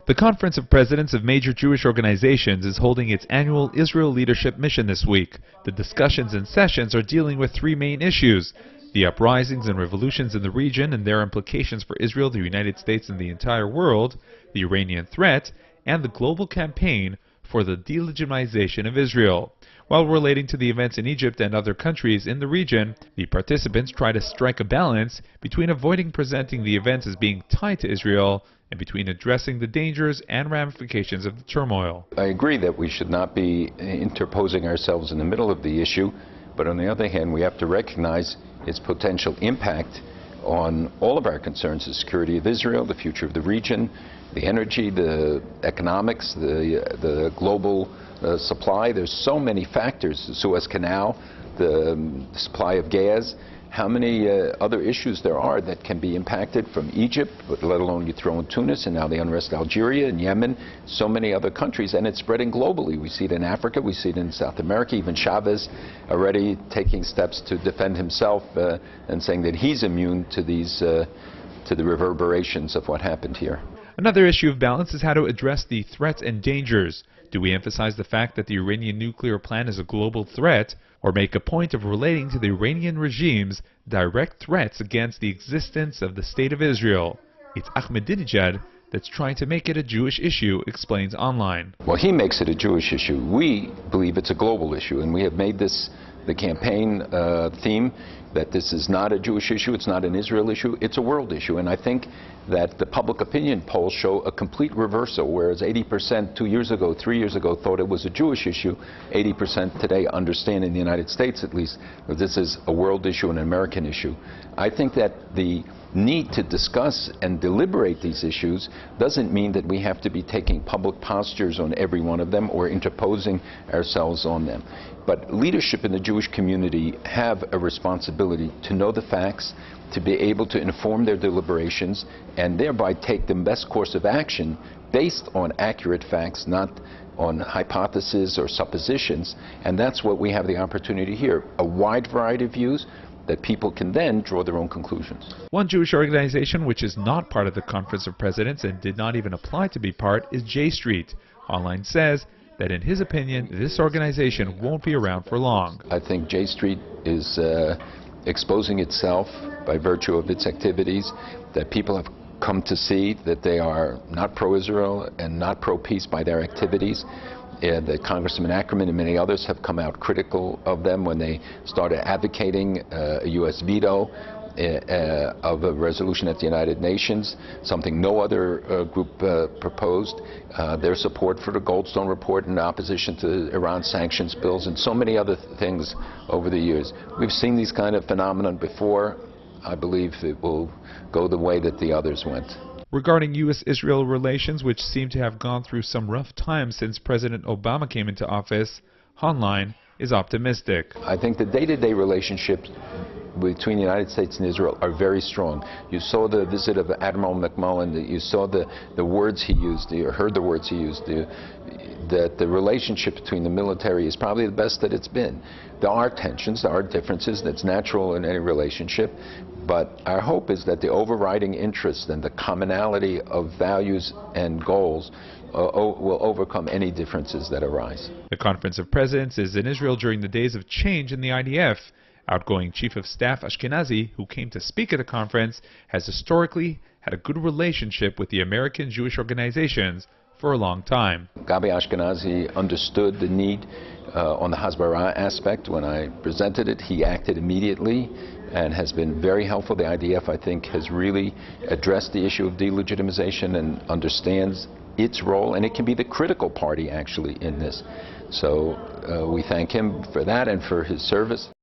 The Conference of Presidents of Major Jewish Organizations is holding its annual Israel Leadership Mission this week. The discussions and sessions are dealing with three main issues: the uprisings and revolutions in the region and their implications for Israel, the United States, and the entire world, the Iranian threat, and the global campaign for the delegitimization of Israel. While relating to the events in Egypt and other countries in the region, the participants try to strike a balance between avoiding presenting the events as being tied to Israel and between addressing the dangers and ramifications of the turmoil. I agree that we should not be interposing ourselves in the middle of the issue, but on the other hand, we have to recognize its potential impact on all of our concerns: the security of Israel, the future of the region, the energy, the economics, the global supply. There's so many factors: the Suez Canal, the supply of gas. How many other issues there are that can be impacted from Egypt, but let alone you throw in Tunis, and now the unrest in Algeria and Yemen, so many other countries, and it's spreading globally. We see it in Africa, we see it in South America. Even Chavez already taking steps to defend himself and saying that he's immune to these to the reverberations of what happened here. Another issue of balance is how to address the threats and dangers. Do we emphasize the fact that the Iranian nuclear plan is a global threat, or make a point of relating to the Iranian regime's direct threats against the existence of the State of Israel? It's Ahmadinejad that's trying to make it a Jewish issue, explains Hoenlein. Well, he makes it a Jewish issue. We believe it's a global issue, and we have made this the campaign theme, that this is not a Jewish issue, it's not an Israel issue, it's a world issue. And I think that the public opinion polls show a complete reversal. Whereas 80% 2 years ago, 3 years ago, thought it was a Jewish issue, 80% today understand, in the United States at least, that this is a world issue, an American issue. I think that the need to discuss and deliberate these issues doesn't mean that we have to be taking public postures on every one of them or interposing ourselves on them. But leadership in the Jewish community have a responsibility to know the facts, to be able to inform their deliberations, and thereby take the best course of action based on accurate facts, not on hypotheses or suppositions. And that's what we have the opportunity here: a wide variety of views that people can then draw their own conclusions. One Jewish organization which is not part of the Conference of Presidents and did not even apply to be part is J Street. Hoenlein says that in his opinion, this organization won't be around for long. I think J Street is exposing itself by virtue of its activities, that people have come to see that they are not pro-Israel and not pro-peace by their activities. That Congressman Ackerman and many others have come out critical of them when they started advocating a U.S. veto of a resolution at the United Nations, something no other group proposed. Their support for the Goldstone report in opposition to Iran sanctions bills, and so many other things over the years. We've seen these kind of phenomena before. I believe it will go the way that the others went. Regarding U.S.-Israel relations, which seem to have gone through some rough times since President Obama came into office, Hoenlein is optimistic. I think the day-to-day relationships between the United States and Israel are very strong. You saw the visit of Admiral McMullen, you saw the words he used, you heard the words he used, that the relationship between the military is probably the best that it's been. There are tensions, there are differences, that's natural in any relationship, but our hope is that the overriding interest and the commonality of values and goals will overcome any differences that arise. The Conference of Presidents is in Israel during the days of change in the IDF. Outgoing Chief of Staff Ashkenazi, who came to speak at the conference, has historically had a good relationship with the American Jewish organizations for a long time. Gabi Ashkenazi understood the need on the Hasbara aspect. When I presented it, he acted immediately and has been very helpful. The IDF, I think, has really addressed the issue of delegitimization and understands its role, and it can be the critical party actually in this. So we thank him for that and for his service.